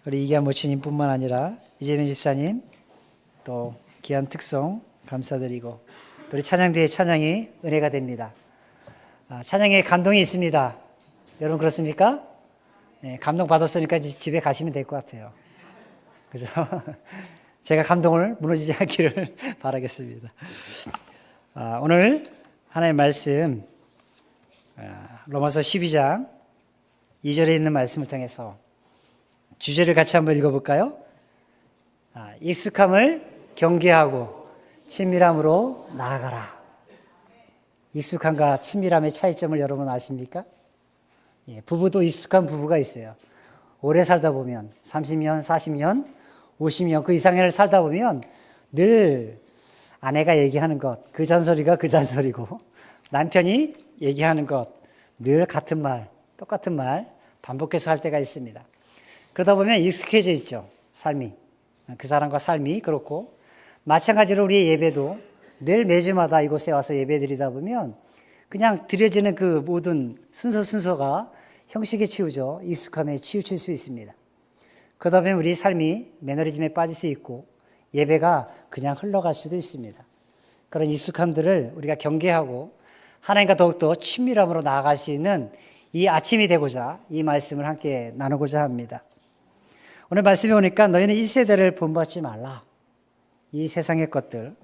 우리 이기한 모치님뿐만 아니라 이재명 집사님 또 귀한 특송 감사드리고 또 우리 찬양대의 찬양이 은혜가 됩니다. 찬양에 감동이 있습니다. 여러분 그렇습니까? 네, 감동 받았으니까 이제 집에 가시면 될 것 같아요. 그죠? 제가 감동을 무너지지 않기를 바라겠습니다. 오늘 하나님의 말씀 로마서 12장 2절에 있는 말씀을 통해서 주제를 같이 한번 읽어볼까요? 익숙함을 경계하고 친밀함으로 나아가라. 익숙함과 친밀함의 차이점을 여러분 아십니까? 부부도 익숙한 부부가 있어요. 오래 살다 보면 30년, 40년, 50년 그 이상을 살다 보면 늘 아내가 얘기하는 것, 그 잔소리가 그 잔소리고 남편이 얘기하는 것, 늘 같은 말, 똑같은 말 반복해서 할 때가 있습니다. 그러다 보면 익숙해져 있죠. 삶이. 그 사람과 삶이 그렇고 마찬가지로 우리의 예배도 늘 매주마다 이곳에 와서 예배드리다 보면 그냥 드려지는 그 모든 순서가 형식에 치우져 익숙함에 치우칠 수 있습니다. 그러다 보면 우리 삶이 매너리즘에 빠질 수 있고 예배가 그냥 흘러갈 수도 있습니다. 그런 익숙함들을 우리가 경계하고 하나님과 더욱더 친밀함으로 나아갈 수 있는 이 아침이 되고자 이 말씀을 함께 나누고자 합니다. 오늘 말씀에 오니까 너희는 이 세대를 본받지 말라. 이 세상의 것들,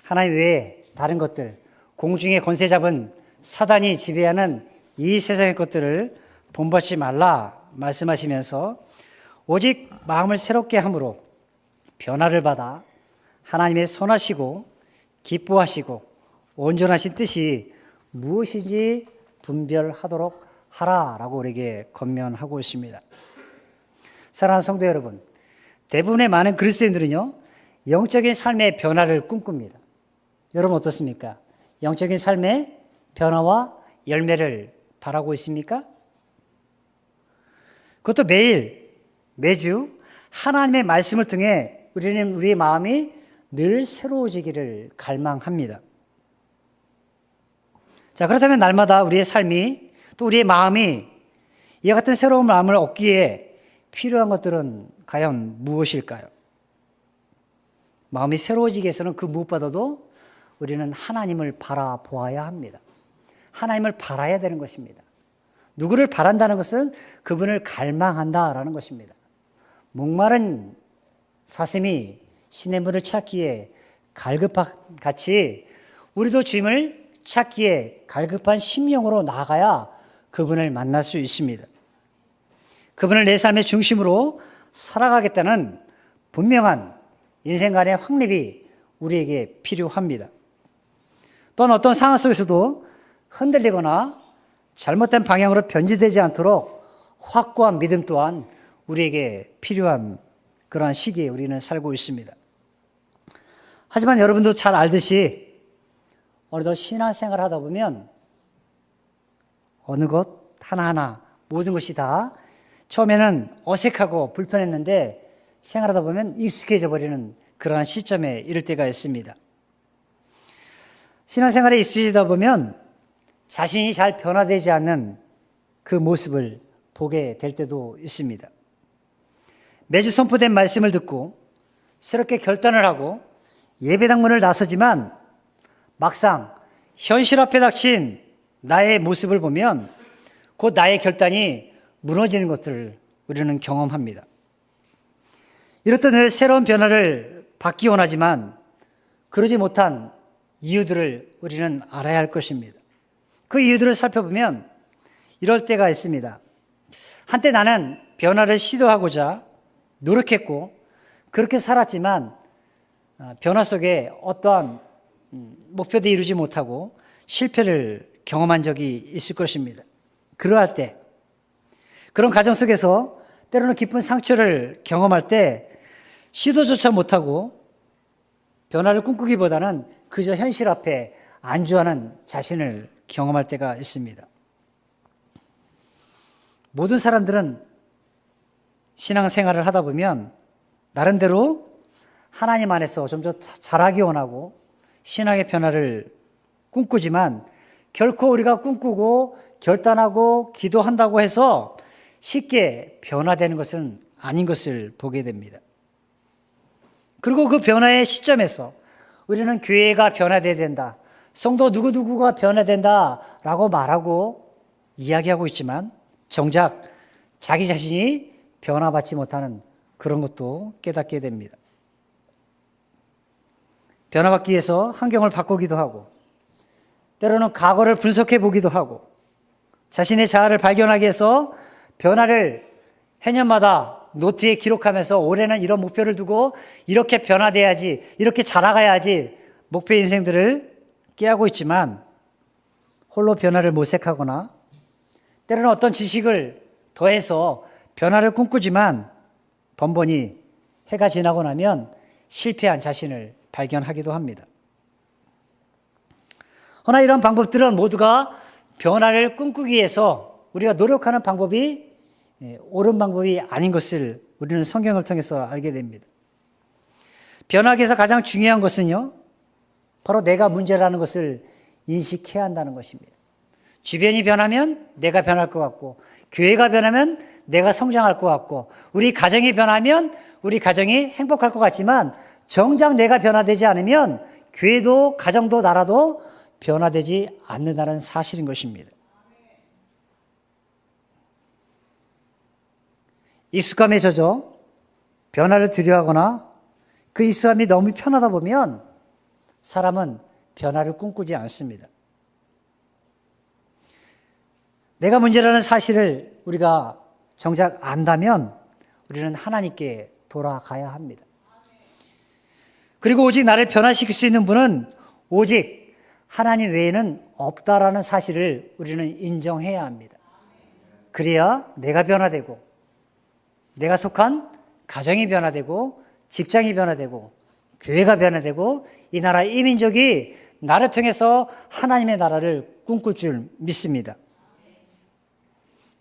하나님 외에 다른 것들, 공중의 권세 잡은 사단이 지배하는 이 세상의 것들을 본받지 말라 말씀하시면서 오직 마음을 새롭게 함으로 변화를 받아 하나님의 선하시고 기뻐하시고 온전하신 뜻이 무엇인지 분별하도록 하라라고 우리에게 권면하고 있습니다. 사랑하는 성도 여러분, 대부분의 많은 그리스도인들은요 영적인 삶의 변화를 꿈꿉니다. 여러분 어떻습니까? 영적인 삶의 변화와 열매를 바라고 있습니까? 그것도 매주 하나님의 말씀을 통해 우리는 우리의 마음이 늘 새로워지기를 갈망합니다. 자, 그렇다면 날마다 우리의 삶이 또 우리의 마음이 이와 같은 새로운 마음을 얻기에 필요한 것들은 과연 무엇일까요? 마음이 새로워지기 위해서는 그 무엇보다도 우리는 하나님을 바라보아야 합니다. 하나님을 바라야 되는 것입니다. 누구를 바란다는 것은 그분을 갈망한다라는 것입니다. 목마른 사슴이 시냇물을 찾기에 갈급한 같이 우리도 주님을 찾기에 갈급한 심령으로 나아가야 그분을 만날 수 있습니다. 그분을 내 삶의 중심으로 살아가겠다는 분명한 인생관의 확립이 우리에게 필요합니다. 또한 어떤 상황 속에서도 흔들리거나 잘못된 방향으로 변질되지 않도록 확고한 믿음 또한 우리에게 필요한 그러한 시기에 우리는 살고 있습니다. 하지만 여러분도 잘 알듯이 어느덧 신앙생활을 하다 보면 어느 것 하나하나 모든 것이 다 처음에는 어색하고 불편했는데 생활하다 보면 익숙해져 버리는 그러한 시점에 이를 때가 있습니다. 신앙생활에 익숙해지다 보면 자신이 잘 변화되지 않는 그 모습을 보게 될 때도 있습니다. 매주 선포된 말씀을 듣고 새롭게 결단을 하고 예배당문을 나서지만 막상 현실 앞에 닥친 나의 모습을 보면 곧 나의 결단이 무너지는 것을 우리는 경험합니다. 이렇듯 늘 새로운 변화를 받기 원하지만 그러지 못한 이유들을 우리는 알아야 할 것입니다. 그 이유들을 살펴보면 이럴 때가 있습니다. 한때 나는 변화를 시도하고자 노력했고 그렇게 살았지만 변화 속에 어떠한 목표도 이루지 못하고 실패를 경험한 적이 있을 것입니다. 그러할 때 그런 과정 속에서 때로는 깊은 상처를 경험할 때 시도조차 못하고 변화를 꿈꾸기보다는 그저 현실 앞에 안주하는 자신을 경험할 때가 있습니다. 모든 사람들은 신앙생활을 하다 보면 나름대로 하나님 안에서 좀 더 잘하기 원하고 신앙의 변화를 꿈꾸지만 결코 우리가 꿈꾸고 결단하고 기도한다고 해서 쉽게 변화되는 것은 아닌 것을 보게 됩니다. 그리고 그 변화의 시점에서 우리는 교회가 변화돼야 된다, 성도 누구누구가 변화된다라고 말하고 이야기하고 있지만 정작 자기 자신이 변화받지 못하는 그런 것도 깨닫게 됩니다. 변화받기 위해서 환경을 바꾸기도 하고 때로는 과거를 분석해 보기도 하고 자신의 자아를 발견하기 위해서 변화를 해년마다 노트에 기록하면서 올해는 이런 목표를 두고 이렇게 변화돼야지, 이렇게 자라가야지 목표 인생들을 깨하고 있지만 홀로 변화를 모색하거나 때로는 어떤 지식을 더해서 변화를 꿈꾸지만 번번이 해가 지나고 나면 실패한 자신을 발견하기도 합니다. 그러나 이런 방법들은 모두가 변화를 꿈꾸기 위해서 우리가 노력하는 방법이 옳은 방법이 아닌 것을 우리는 성경을 통해서 알게 됩니다. 변화하기 위해서 가장 중요한 것은요, 바로 내가 문제라는 것을 인식해야 한다는 것입니다. 주변이 변하면 내가 변할 것 같고, 교회가 변하면 내가 성장할 것 같고, 우리 가정이 변하면 우리 가정이 행복할 것 같지만 정작 내가 변화되지 않으면 교회도 가정도 나라도 변화되지 않는다는 사실인 것입니다. 익숙함에 젖어 변화를 두려워하거나 그 익숙함이 너무 편하다 보면 사람은 변화를 꿈꾸지 않습니다. 내가 문제라는 사실을 우리가 정작 안다면 우리는 하나님께 돌아가야 합니다. 그리고 오직 나를 변화시킬 수 있는 분은 오직 하나님 외에는 없다라는 사실을 우리는 인정해야 합니다. 그래야 내가 변화되고 내가 속한 가정이 변화되고 직장이 변화되고 교회가 변화되고 이 나라 이민족이 나를 통해서 하나님의 나라를 꿈꿀 줄 믿습니다.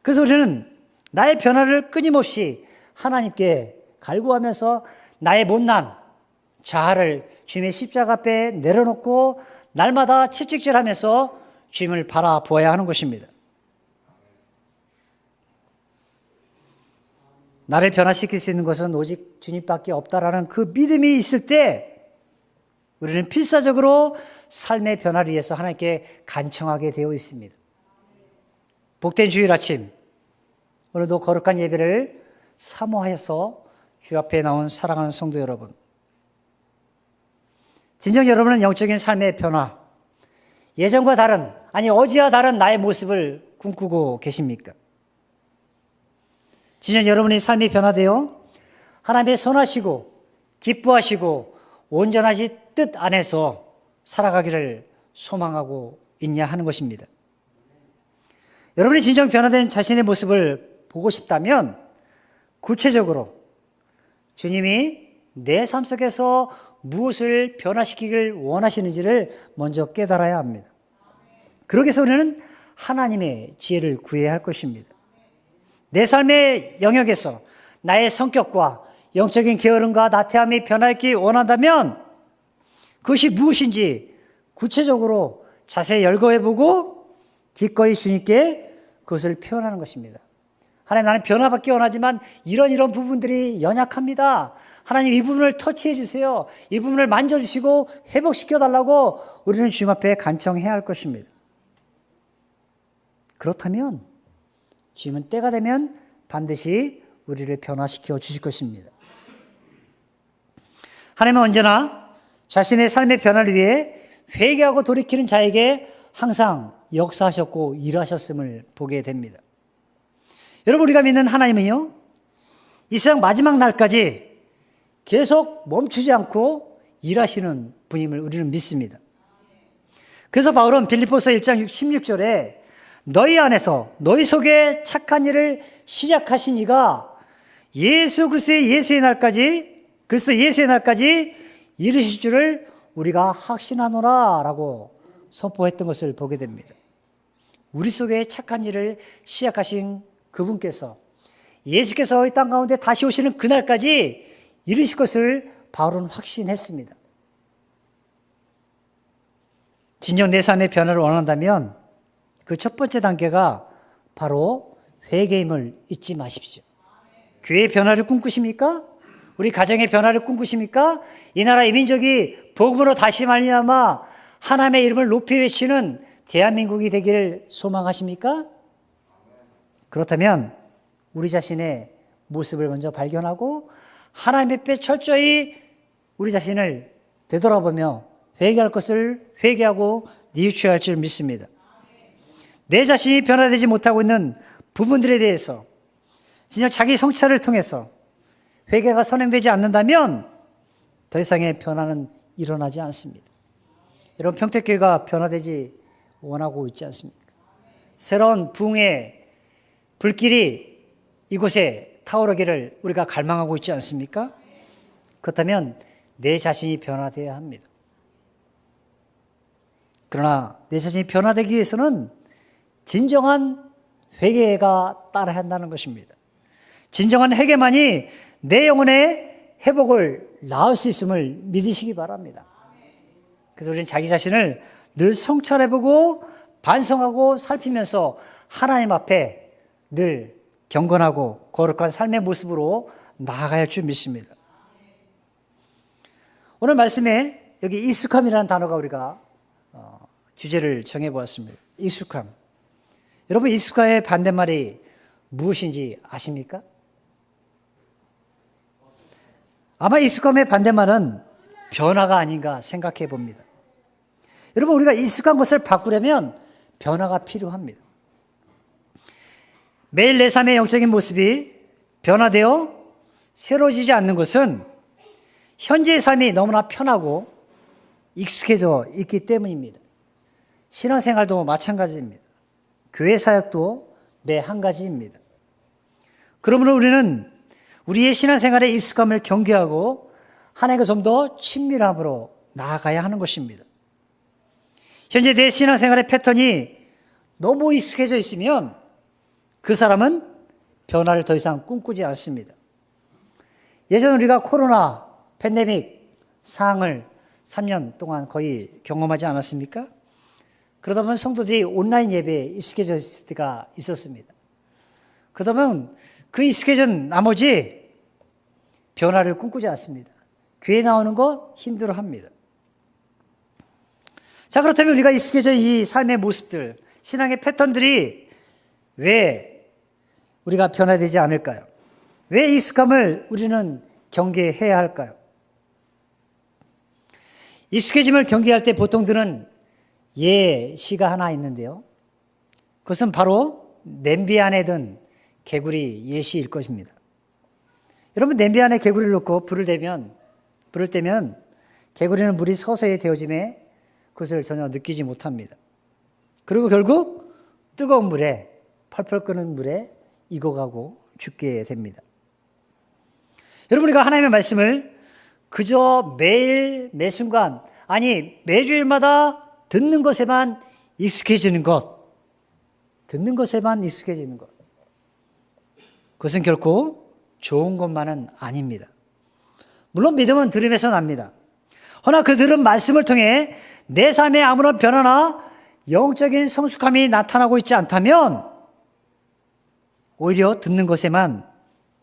그래서 우리는 나의 변화를 끊임없이 하나님께 갈구하면서 나의 못난 자아를 주님의 십자가 앞에 내려놓고 날마다 채찍질하면서 주님을 바라보아야 하는 것입니다. 나를 변화시킬 수 있는 것은 오직 주님밖에 없다라는 그 믿음이 있을 때 우리는 필사적으로 삶의 변화를 위해서 하나님께 간청하게 되어 있습니다. 복된 주일 아침, 오늘도 거룩한 예배를 사모하여서 주 앞에 나온 사랑하는 성도 여러분, 진정 여러분은 영적인 삶의 변화, 예전과 다른, 아니 어제와 다른 나의 모습을 꿈꾸고 계십니까? 진정 여러분의 삶이 변화되어 하나님의 선하시고 기뻐하시고 온전하신 뜻 안에서 살아가기를 소망하고 있냐 하는 것입니다. 여러분이 진정 변화된 자신의 모습을 보고 싶다면 구체적으로 주님이 내 삶 속에서 무엇을 변화시키길 원하시는지를 먼저 깨달아야 합니다. 그러기 위해서 우리는 하나님의 지혜를 구해야 할 것입니다. 내 삶의 영역에서 나의 성격과 영적인 게으름과 나태함이 변하기 원한다면 그것이 무엇인지 구체적으로 자세히 열거해보고 기꺼이 주님께 그것을 표현하는 것입니다. 하나님, 나는 변화받기 원하지만 이런 부분들이 연약합니다. 하나님, 이 부분을 터치해 주세요. 이 부분을 만져주시고 회복시켜달라고 우리는 주님 앞에 간청해야 할 것입니다. 그렇다면 주님은 때가 되면 반드시 우리를 변화시켜 주실 것입니다. 하나님은 언제나 자신의 삶의 변화를 위해 회개하고 돌이키는 자에게 항상 역사하셨고 일하셨음을 보게 됩니다. 여러분, 우리가 믿는 하나님은요, 이 세상 마지막 날까지 계속 멈추지 않고 일하시는 분임을 우리는 믿습니다. 그래서 바울은 빌립보서 1장 16절에 너희 안에서 너희 속에 착한 일을 시작하신 이가 예수 그리스도의 예수의 날까지 이르실 줄을 우리가 확신하노라 라고 선포했던 것을 보게 됩니다. 우리 속에 착한 일을 시작하신 그분께서 예수께서 이 땅 가운데 다시 오시는 그날까지 이르실 것을 바울은 확신했습니다. 진정 내 삶의 변화를 원한다면 그 첫 번째 단계가 바로 회개임을 잊지 마십시오. 교회의 변화를 꿈꾸십니까? 우리 가정의 변화를 꿈꾸십니까? 이 나라 이 민족이 복음으로 다시 말미암아 하나님의 이름을 높이 외치는 대한민국이 되기를 소망하십니까? 그렇다면 우리 자신의 모습을 먼저 발견하고 하나님 앞에 철저히 우리 자신을 되돌아보며 회개할 것을 회개하고 뉘우쳐야 할 줄 믿습니다. 내 자신이 변화되지 못하고 있는 부분들에 대해서 진짜 자기 성찰을 통해서 회개가 선행되지 않는다면 더 이상의 변화는 일어나지 않습니다. 여러분, 평택교회가 변화되지 원하고 있지 않습니까? 새로운 부흥의 불길이 이곳에 타오르기를 우리가 갈망하고 있지 않습니까? 그렇다면 내 자신이 변화되어야 합니다. 그러나 내 자신이 변화되기 위해서는 진정한 회개가 따라야 한다는 것입니다. 진정한 회개만이 내 영혼의 회복을 낳을 수 있음을 믿으시기 바랍니다. 그래서 우리는 자기 자신을 늘 성찰해보고 반성하고 살피면서 하나님 앞에 늘 경건하고 거룩한 삶의 모습으로 나아가야 할 줄 믿습니다. 오늘 말씀에 여기 익숙함이라는 단어가 우리가 주제를 정해보았습니다. 익숙함. 여러분, 익숙함의 반대말이 무엇인지 아십니까? 아마 익숙함의 반대말은 변화가 아닌가 생각해 봅니다. 여러분, 우리가 익숙한 것을 바꾸려면 변화가 필요합니다. 매일 내 삶의 영적인 모습이 변화되어 새로워지지 않는 것은 현재의 삶이 너무나 편하고 익숙해져 있기 때문입니다. 신앙생활도 마찬가지입니다. 교회 사역도 매 한 가지입니다. 그러므로 우리는 우리의 신앙생활의 익숙함을 경계하고 하나님과 좀 더 친밀함으로 나아가야 하는 것입니다. 현재 내 신앙생활의 패턴이 너무 익숙해져 있으면 그 사람은 변화를 더 이상 꿈꾸지 않습니다. 예전 우리가 코로나 팬데믹 상황을 3년 동안 거의 경험하지 않았습니까? 그러다 보면 성도들이 온라인 예배에 익숙해져 있을 때가 있었습니다. 그러다 보면 그 익숙해진 나머지 변화를 꿈꾸지 않습니다. 교회 나오는 거 힘들어합니다. 자, 그렇다면 우리가 익숙해져 이 삶의 모습들, 신앙의 패턴들이 왜 우리가 변화되지 않을까요? 왜 익숙함을 우리는 경계해야 할까요? 익숙해짐을 경계할 때 보통 드는 예시가 하나 있는데요. 그것은 바로 냄비 안에 든 개구리 예시일 것입니다. 여러분, 냄비 안에 개구리를 넣고 불을 떼면 개구리는 물이 서서히 데워짐에 그것을 전혀 느끼지 못합니다. 그리고 결국 뜨거운 물에, 펄펄 끓는 물에 익어가고 죽게 됩니다. 여러분, 우리가 하나님의 말씀을 그저 매일 매순간, 아니 매주일마다 듣는 것에만 익숙해지는 것, 듣는 것에만 익숙해지는 것, 그것은 결코 좋은 것만은 아닙니다. 물론 믿음은 들음에서 납니다. 허나 그 들은 말씀을 통해 내 삶에 아무런 변화나 영적인 성숙함이 나타나고 있지 않다면 오히려 듣는 것에만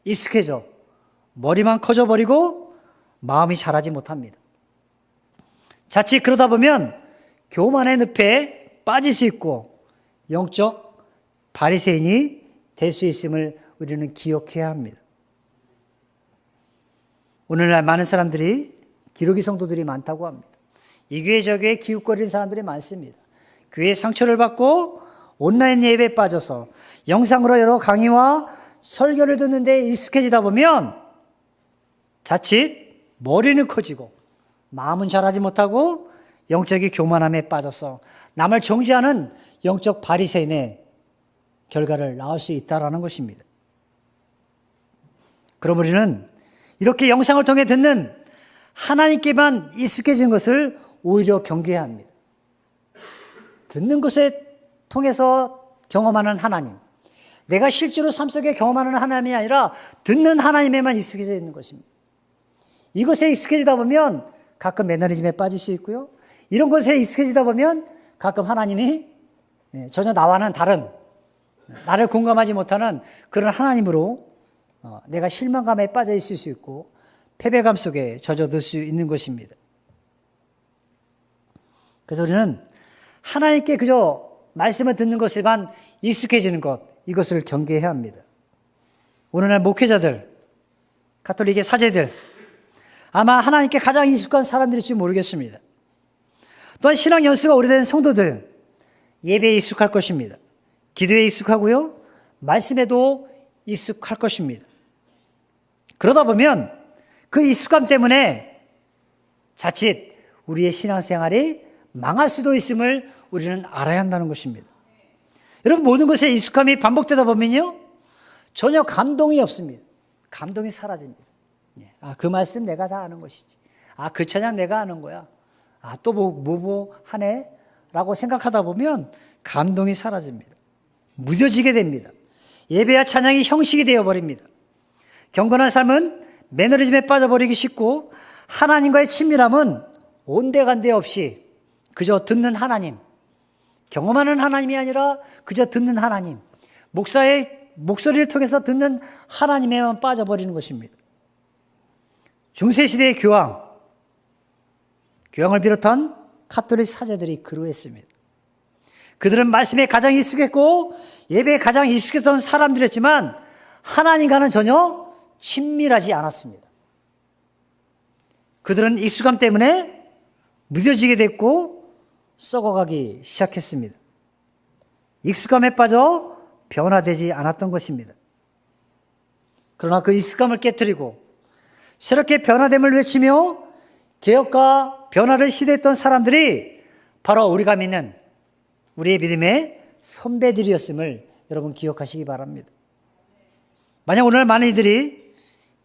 익숙해져 머리만 커져버리고 마음이 자라지 못합니다. 자칫 그러다 보면 교만의 늪에 빠질 수 있고 영적 바리새인이 될 수 있음을 우리는 기억해야 합니다. 오늘날 많은 사람들이 기러기 성도들이 많다고 합니다. 이 교회 저 교회 기웃거리는 사람들이 많습니다. 교회의 상처를 받고 온라인 예배에 빠져서 영상으로 여러 강의와 설교를 듣는데 익숙해지다 보면 자칫 머리는 커지고 마음은 자라지 못하고 영적인 교만함에 빠져서 남을 정죄하는 영적 바리새인의 결과를 낳을 수 있다는 것입니다. 그럼 우리는 이렇게 영상을 통해 듣는 하나님께만 익숙해진 것을 오히려 경계해야 합니다. 듣는 것에 통해서 경험하는 하나님, 내가 실제로 삶 속에 경험하는 하나님이 아니라 듣는 하나님에만 익숙해져 있는 것입니다. 이것에 익숙해지다 보면 가끔 매너리즘에 빠질 수 있고요. 이런 것에 익숙해지다 보면 가끔 하나님이 전혀 나와는 다른, 나를 공감하지 못하는 그런 하나님으로 내가 실망감에 빠져 있을 수 있고 패배감 속에 젖어들 수 있는 것입니다. 그래서 우리는 하나님께 그저 말씀을 듣는 것에만 익숙해지는 것, 이것을 경계해야 합니다. 오늘날 목회자들, 가톨릭의 사제들, 아마 하나님께 가장 익숙한 사람들일지 모르겠습니다. 또한 신앙 연수가 오래된 성도들, 예배에 익숙할 것입니다. 기도에 익숙하고요, 말씀에도 익숙할 것입니다. 그러다 보면 그 익숙함 때문에 자칫 우리의 신앙생활이 망할 수도 있음을 우리는 알아야 한다는 것입니다. 여러분, 모든 것에 익숙함이 반복되다 보면요, 전혀 감동이 없습니다. 감동이 사라집니다. 그 말씀 내가 다 아는 것이지. 그 찬양 내가 아는 거야. 또 뭐 하네? 라고 생각하다 보면 감동이 사라집니다. 무뎌지게 됩니다. 예배와 찬양이 형식이 되어버립니다. 경건한 삶은 매너리즘에 빠져버리기 쉽고, 하나님과의 친밀함은 온데간데 없이 그저 듣는 하나님, 경험하는 하나님이 아니라 그저 듣는 하나님, 목사의 목소리를 통해서 듣는 하나님에만 빠져버리는 것입니다. 중세시대의 교황을 비롯한 가톨릭 사제들이 그러했습니다. 그들은 말씀에 가장 익숙했고 예배에 가장 익숙했던 사람들이었지만 하나님과는 전혀 친밀하지 않았습니다. 그들은 익숙함 때문에 무뎌지게 됐고 썩어가기 시작했습니다. 익숙함에 빠져 변화되지 않았던 것입니다. 그러나 그 익숙함을 깨뜨리고 새롭게 변화됨을 외치며 개혁과 변화를 시도했던 사람들이 바로 우리가 믿는 우리의 믿음의 선배들이었음을 여러분 기억하시기 바랍니다. 만약 오늘 많은 이들이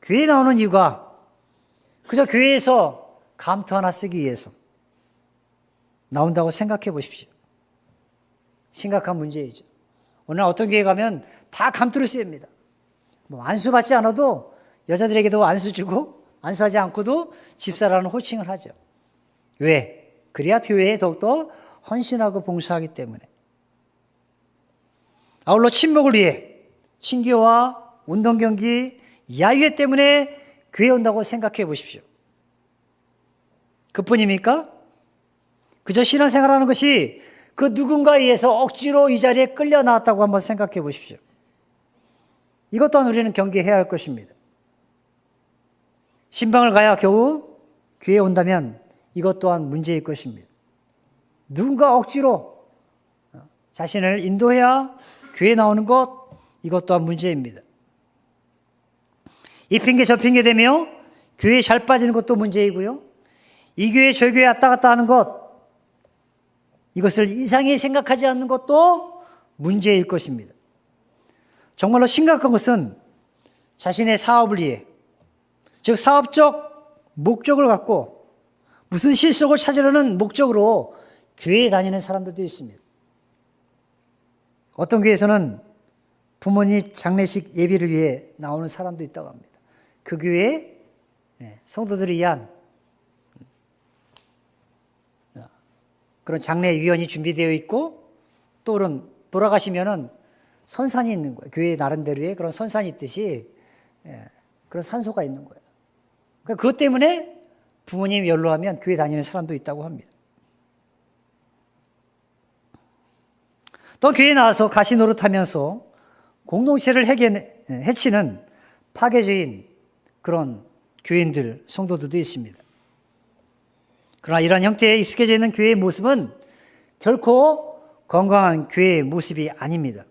교회에 나오는 이유가 그저 교회에서 감투 하나 쓰기 위해서 나온다고 생각해 보십시오. 심각한 문제이죠. 오늘 어떤 교회 가면 다 감투를 씁니다. 안수 받지 않아도 여자들에게도 안수 주고 안수하지 않고도 집사라는 호칭을 하죠. 왜? 그래야 교회에 더욱더 헌신하고 봉사하기 때문에. 아울러 친목을 위해 친교와 운동경기, 야유회 때문에 교회에 온다고 생각해 보십시오. 그뿐입니까? 그저 신앙생활하는 것이 그 누군가에 의해서 억지로 이 자리에 끌려 나왔다고 한번 생각해 보십시오. 이것 또한 우리는 경계해야 할 것입니다. 신방을 가야 겨우 교회에 온다면 이것 또한 문제일 것입니다. 누군가 억지로 자신을 인도해야 교회에 나오는 것, 이것 또한 문제입니다. 이 핑계 저 핑계 대며 교회에 잘 빠지는 것도 문제이고요. 이 교회 저 교회 왔다 갔다 하는 것, 이것을 이상히 생각하지 않는 것도 문제일 것입니다. 정말로 심각한 것은 자신의 사업을 위해, 즉 사업적 목적을 갖고 무슨 실속을 찾으려는 목적으로 교회에 다니는 사람들도 있습니다. 어떤 교회에서는 부모님 장례식 예비를 위해 나오는 사람도 있다고 합니다. 그 교회에 성도들을 위한 그런 장례위원이 준비되어 있고 또 돌아가시면은 선산이 있는 거예요. 교회 나름대로의 그런 선산이 있듯이 그런 산소가 있는 거예요. 그러니까 그것 때문에 부모님 연로하면 교회 다니는 사람도 있다고 합니다. 또 교회에 나와서 가시 노릇하면서 공동체를 해치는 파괴주의인 그런 교인들, 성도들도 있습니다. 그러나 이런 형태에 익숙해져 있는 교회의 모습은 결코 건강한 교회의 모습이 아닙니다.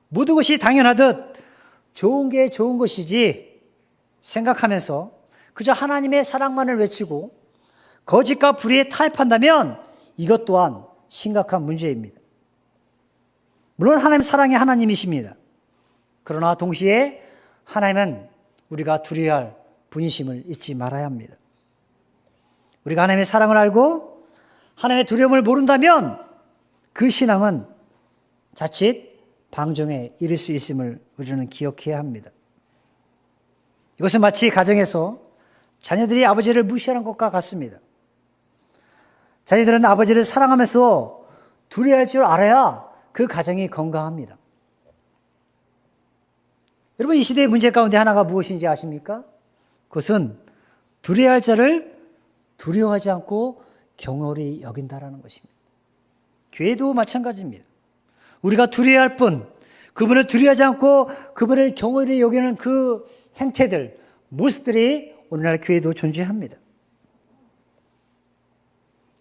모든 것이 당연하듯 좋은 게 좋은 것이지 생각하면서 그저 하나님의 사랑만을 외치고 거짓과 불의에 타협한다면 이것 또한 심각한 문제입니다. 물론 하나님 사랑의 하나님이십니다. 그러나 동시에 하나님은 우리가 두려워할 분이심을 잊지 말아야 합니다. 우리가 하나님의 사랑을 알고 하나님의 두려움을 모른다면 그 신앙은 자칫 방종에 이를 수 있음을 우리는 기억해야 합니다. 이것은 마치 가정에서 자녀들이 아버지를 무시하는 것과 같습니다. 자녀들은 아버지를 사랑하면서 두려워할 줄 알아야 그 가정이 건강합니다. 여러분, 이 시대의 문제 가운데 하나가 무엇인지 아십니까? 그것은 두려워할 자를 두려워하지 않고 경홀히 여긴다라는 것입니다. 교회도 마찬가지입니다. 우리가 두려워할 뿐, 그분을 두려워하지 않고 그분을 경홀히 여기는 그 행태들, 모습들이 오늘날 교회도 존재합니다.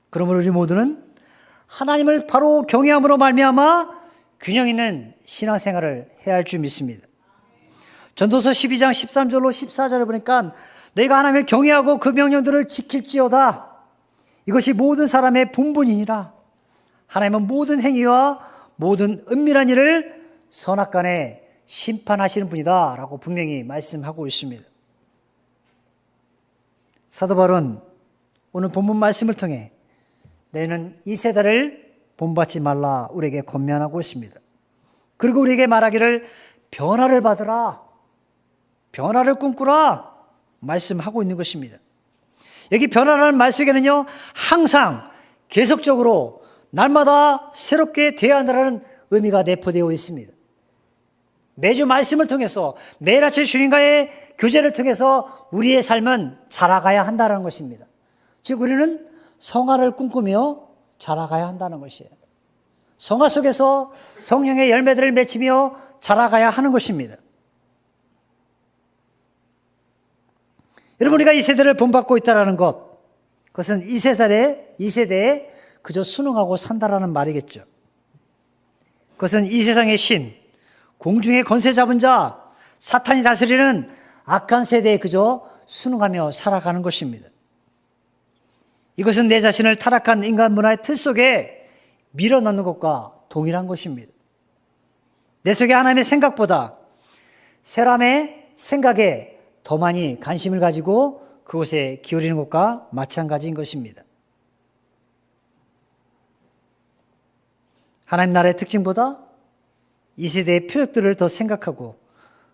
그러므로 우리 모두는 하나님을 바로 경외함으로 말미암아 균형 있는 신앙생활을 해야 할 줄 믿습니다. 전도서 12장 13절로 14절을 보니까 내가 하나님을 경외하고 그 명령들을 지킬지어다. 이것이 모든 사람의 본분이니라. 하나님은 모든 행위와 모든 은밀한 일을 선악간에 심판하시는 분이다 라고 분명히 말씀하고 있습니다. 사도 바울은 오늘 본문 말씀을 통해 너희는 이 세대를 본받지 말라 우리에게 권면하고 있습니다. 그리고 우리에게 말하기를 변화를 받으라, 변화를 꿈꾸라 말씀하고 있는 것입니다. 여기 변화라는 말 속에는요, 항상 계속적으로 날마다 새롭게 되어야 한다는 의미가 내포되어 있습니다. 매주 말씀을 통해서 매일 아침 주님과의 교제를 통해서 우리의 삶은 자라가야 한다는 것입니다. 즉 우리는 성화를 꿈꾸며 자라가야 한다는 것이에요. 성화 속에서 성령의 열매들을 맺히며 자라가야 하는 것입니다. 여러분, 우리가 이 세대를 본받고 있다는 것, 그것은 이 세대에 그저 순응하고 산다라는 말이겠죠. 그것은 이 세상의 신, 공중의 권세 잡은 자, 사탄이 다스리는 악한 세대에 그저 순응하며 살아가는 것입니다. 이것은 내 자신을 타락한 인간 문화의 틀 속에 밀어넣는 것과 동일한 것입니다. 내 속에 하나님의 생각보다 사람의 생각에 더 많이 관심을 가지고 그곳에 기울이는 것과 마찬가지인 것입니다. 하나님 나라의 특징보다 이 세대의 표적들을 더 생각하고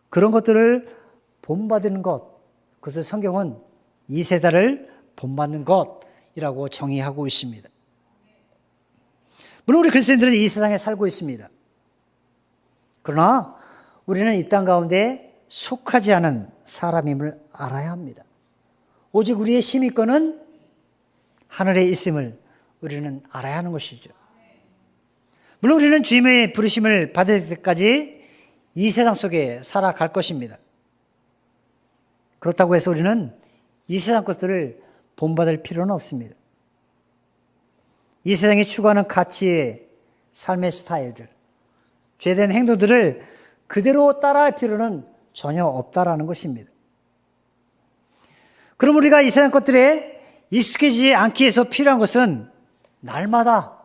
그런 것들을 본받는 것, 그것을 성경은 이 세대를 본받는 것이라고 정의하고 있습니다. 물론 우리 그리스도인들은 이 세상에 살고 있습니다. 그러나 우리는 이 땅 가운데 속하지 않은 사람임을 알아야 합니다. 오직 우리의 심의권은 하늘에 있음을 우리는 알아야 하는 것이죠. 물론 우리는 주님의 부르심을 받을 때까지 이 세상 속에 살아갈 것입니다. 그렇다고 해서 우리는 이 세상 것들을 본받을 필요는 없습니다. 이 세상이 추구하는 가치의 삶의 스타일들, 죄된 행동들을 그대로 따라할 필요는 전혀 없다라는 것입니다. 그럼 우리가 이 세상 것들에 익숙해지지 않기 위해서 필요한 것은 날마다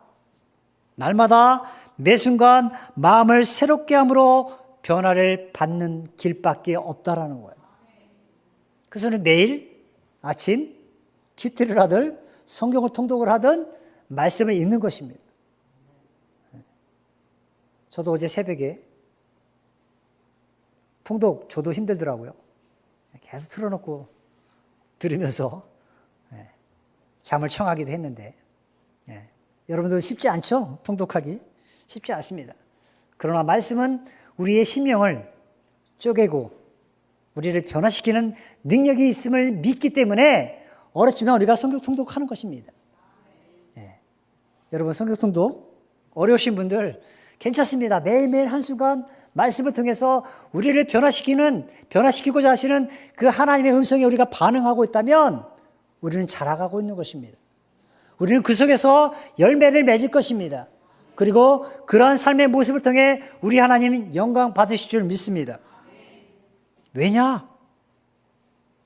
매 순간 마음을 새롭게 함으로 변화를 받는 길밖에 없다라는 거예요. 그래서 우리는 매일 아침 기도를 하든 성경을 통독을 하든 말씀을 읽는 것입니다. 저도 어제 새벽에 통독 저도 힘들더라고요. 계속 틀어놓고 들으면서 잠을 청하기도 했는데 여러분들 쉽지 않죠? 통독하기 쉽지 않습니다. 그러나 말씀은 우리의 심령을 쪼개고 우리를 변화시키는 능력이 있음을 믿기 때문에 어렵지만 우리가 성경 통독하는 것입니다. 여러분 성경 통독 어려우신 분들 괜찮습니다. 매일매일 한순간 말씀을 통해서 우리를 변화시키고자 하시는 그 하나님의 음성에 우리가 반응하고 있다면 우리는 자라가고 있는 것입니다. 우리는 그 속에서 열매를 맺을 것입니다. 그리고 그러한 삶의 모습을 통해 우리 하나님 영광 받으실 줄 믿습니다. 왜냐?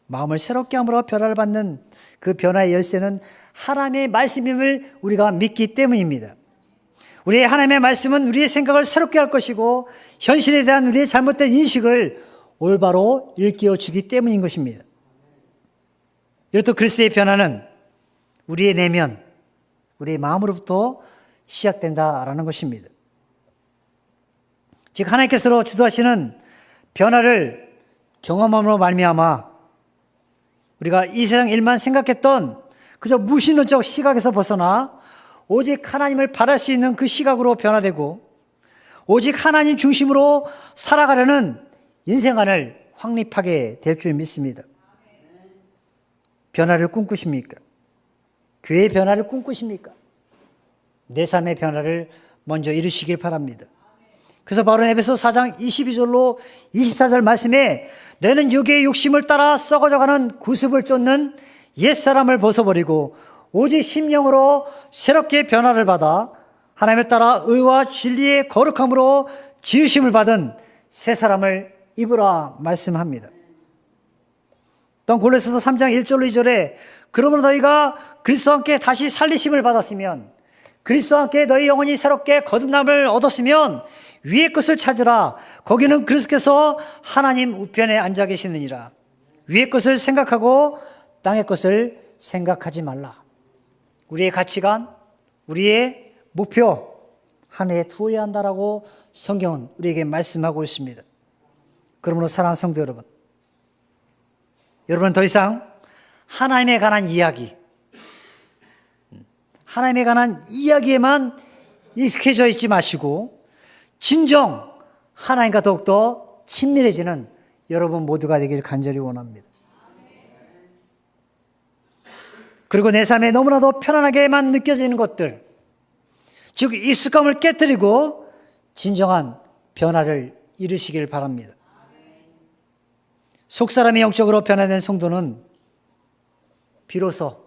마음을 새롭게 함으로 변화를 받는 그 변화의 열쇠는 하나님의 말씀임을 우리가 믿기 때문입니다. 우리의 하나님의 말씀은 우리의 생각을 새롭게 할 것이고 현실에 대한 우리의 잘못된 인식을 올바로 일깨워 주기 때문인 것입니다. 이렇듯 그리스도의 변화는 우리의 내면, 우리의 마음으로부터 시작된다라는 것입니다. 즉 하나님께서 주도하시는 변화를 경험함으로 말미암아 우리가 이 세상 일만 생각했던 그저 무신론적 시각에서 벗어나 오직 하나님을 바랄 수 있는 그 시각으로 변화되고 오직 하나님 중심으로 살아가려는 인생안을 확립하게 될 줄 믿습니다. 변화를 꿈꾸십니까? 교회의 변화를 꿈꾸십니까? 내 삶의 변화를 먼저 이루시길 바랍니다. 그래서 바로 에베소 4장 22절로 24절 말씀에 너는 육의 욕심을 따라 썩어져가는 구습을 쫓는 옛사람을 벗어버리고 오직 심령으로 새롭게 변화를 받아 하나님을 따라 의와 진리의 거룩함으로 지으심을 받은 새 사람을 입으라 말씀합니다. 또 골로새서 3장 1절로 2절에 그러므로 너희가 그리스도와 함께 다시 살리심을 받았으면 그리스도와 함께 너희 영혼이 새롭게 거듭남을 얻었으면 위의 것을 찾으라. 거기는 그리스도께서 하나님 우편에 앉아 계시느니라. 위의 것을 생각하고 땅의 것을 생각하지 말라. 우리의 가치관, 우리의 목표 하늘에 두어야 한다라고 성경은 우리에게 말씀하고 있습니다. 그러므로 사랑하는 성도 여러분, 여러분은 더 이상 하나님에 관한 이야기, 하나님에 관한 이야기에만 익숙해져 있지 마시고 진정 하나님과 더욱더 친밀해지는 여러분 모두가 되기를 간절히 원합니다. 그리고 내 삶에 너무나도 편안하게만 느껴지는 것들, 즉 익숙함을 깨뜨리고 진정한 변화를 이루시길 바랍니다. 속사람이 영적으로 변화된 성도는 비로소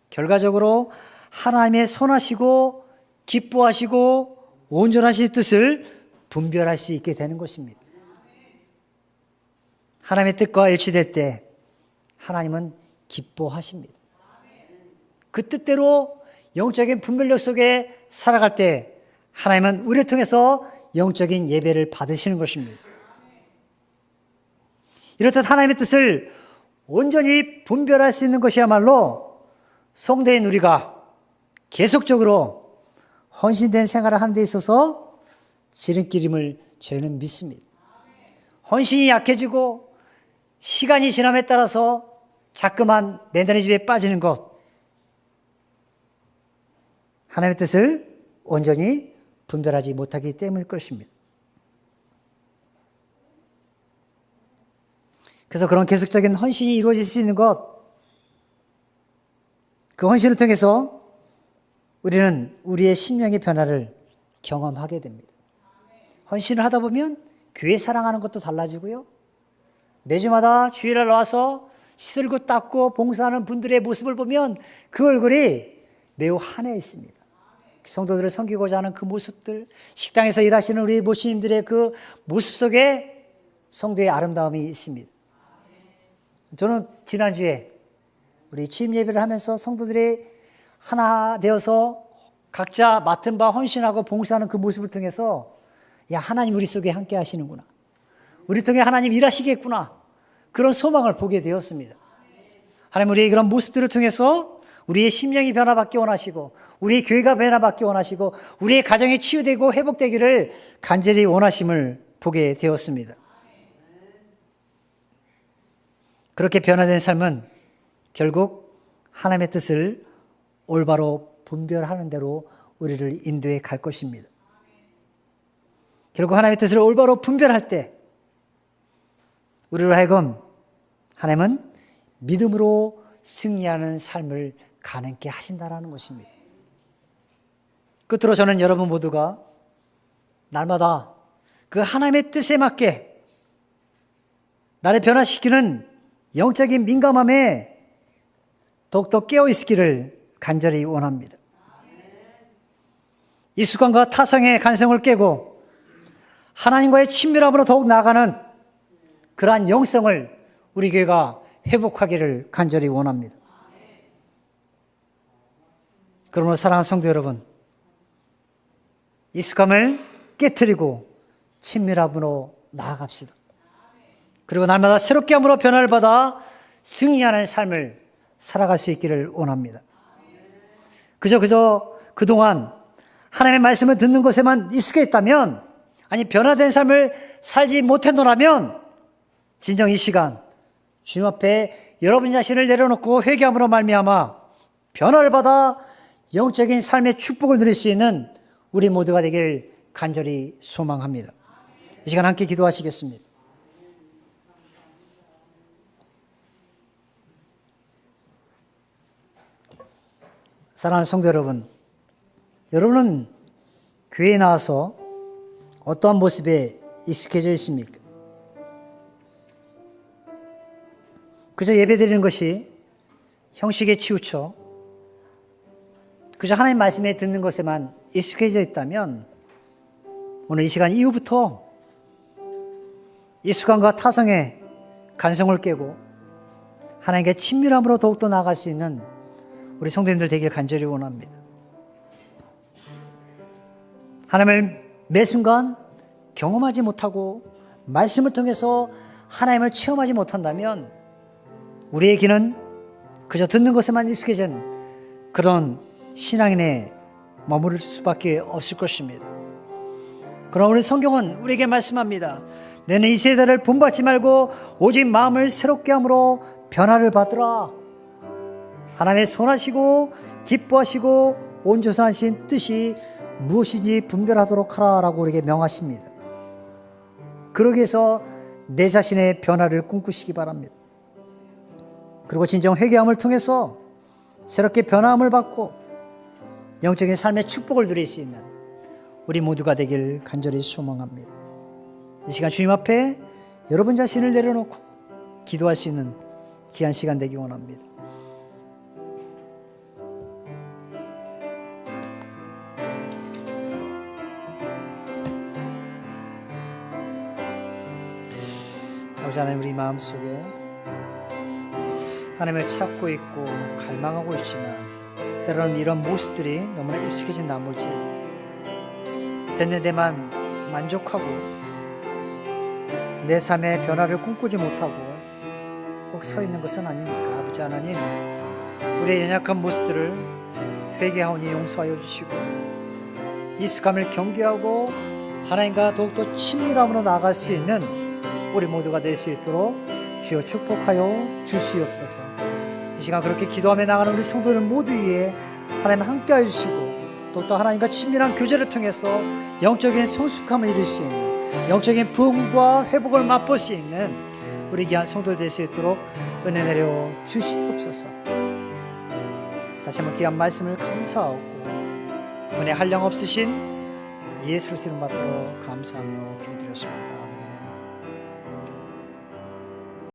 결과적으로 하나님의 선하시고 기뻐하시고 온전하신 뜻을 분별할 수 있게 되는 것입니다. 하나님의 뜻과 일치될 때 하나님은 기뻐하십니다. 그 뜻대로 영적인 분별력 속에 살아갈 때 하나님은 우리를 통해서 영적인 예배를 받으시는 것입니다. 이렇듯 하나님의 뜻을 온전히 분별할 수 있는 것이야말로 성도인 우리가 계속적으로 헌신된 생활을 하는 데 있어서 지름길임을 저희는 믿습니다. 헌신이 약해지고 시간이 지남에 따라서 자꾸만 매너리즘에 빠지는 것, 하나님의 뜻을 온전히 분별하지 못하기 때문일 것입니다. 그래서 그런 계속적인 헌신이 이루어질 수 있는 것, 그 헌신을 통해서 우리는 우리의 심령의 변화를 경험하게 됩니다. 헌신을 하다 보면 교회 사랑하는 것도 달라지고요. 매주마다 주일날 나와서 쓸고 닦고 봉사하는 분들의 모습을 보면 그 얼굴이 매우 환해 있습니다. 성도들을 섬기고자 하는 그 모습들, 식당에서 일하시는 우리 모시님들의 그 모습 속에 성도의 아름다움이 있습니다. 저는 지난주에 우리 취임 예배를 하면서 성도들이 하나 되어서 각자 맡은 바 헌신하고 봉사하는 그 모습을 통해서 야, 하나님 우리 속에 함께 하시는구나. 우리 통해 하나님 일하시겠구나. 그런 소망을 보게 되었습니다. 하나님 우리의 그런 모습들을 통해서 우리의 심령이 변화받기 원하시고 우리의 교회가 변화받기 원하시고 우리의 가정이 치유되고 회복되기를 간절히 원하심을 보게 되었습니다. 그렇게 변화된 삶은 결국 하나님의 뜻을 올바로 분별하는 대로 우리를 인도해 갈 것입니다. 결국 하나님의 뜻을 올바로 분별할 때 우리로 하여금 하나님은 믿음으로 승리하는 삶을 가능케 하신다라는 것입니다. 끝으로 저는 여러분 모두가 날마다 그 하나님의 뜻에 맞게 나를 변화시키는 영적인 민감함에 더욱더 깨어있기를 간절히 원합니다. 익숙함과 타성의 간성을 깨고 하나님과의 친밀함으로 더욱 나아가는 그러한 영성을 우리 교회가 회복하기를 간절히 원합니다. 그러므로 사랑하는 성도 여러분, 익숙함을 깨트리고 친밀함으로 나아갑시다. 그리고 날마다 새롭게 함으로 변화를 받아 승리하는 삶을 살아갈 수 있기를 원합니다. 그저 그동안 하나님의 말씀을 듣는 것에만 익숙했다면, 아니 변화된 삶을 살지 못했노라면 진정 이 시간 주님 앞에 여러분 자신을 내려놓고 회개함으로 말미암아 변화를 받아 영적인 삶의 축복을 누릴 수 있는 우리 모두가 되기를 간절히 소망합니다. 이 시간 함께 기도하시겠습니다. 사랑하는 성도 여러분, 여러분은 교회에 나와서 어떠한 모습에 익숙해져 있습니까? 그저 예배드리는 것이 형식에 치우쳐 그저 하나님 말씀에 듣는 것에만 익숙해져 있다면 오늘 이 시간 이후부터 익숙함과 타성의 간성을 깨고 하나님께 친밀함으로 더욱더 나아갈 수 있는 우리 성도님들 되길 간절히 원합니다. 하나님을 매 순간 경험하지 못하고 말씀을 통해서 하나님을 체험하지 못한다면 우리의 길은 그저 듣는 것에만 익숙해진 그런 신앙인에 머무를 수밖에 없을 것입니다. 그러나 우리 성경은 우리에게 말씀합니다. 너는 이 세대를 본받지 말고 오직 마음을 새롭게 함으로 변화를 받으라. 하나님의 선하시고 기뻐하시고 온전하신 뜻이 무엇인지 분별하도록 하라라고 우리에게 명하십니다. 그러기 위해서 내 자신의 변화를 꿈꾸시기 바랍니다. 그리고 진정 회개함을 통해서 새롭게 변화함을 받고 영적인 삶의 축복을 누릴 수 있는 우리 모두가 되길 간절히 소망합니다. 이 시간 주님 앞에 여러분 자신을 내려놓고 기도할 수 있는 귀한 시간 되기 원합니다. 아버지 하나님, 우리 마음속에 하나님을 찾고 있고 갈망하고 있지만 때로는 이런 모습들이 너무나 익숙해진 나머지 됐는 데만 만족하고 내 삶의 변화를 꿈꾸지 못하고 꼭 서 있는 것은 아닙니까? 아버지 하나님, 우리의 연약한 모습들을 회개하오니 용서하여 주시고 익숙함을 경계하고 하나님과 더욱더 친밀함으로 나아갈 수 있는 우리 모두가 될 수 있도록 주여 축복하여 주시옵소서. 이 시간 그렇게 기도하며 나가는 우리 성도들 모두 위에 하나님 함께하여 주시고 또 하나님과 친밀한 교제를 통해서 영적인 성숙함을 이룰 수 있는 영적인 부흥과 회복을 맛볼 수 있는 우리 귀한 성도들 될 수 있도록 은혜 내려 주시옵소서. 다시 한번 귀한 말씀을 감사하고 은혜 한량 없으신 예수를 이름 받들어 감사하며 기도드렸습니다.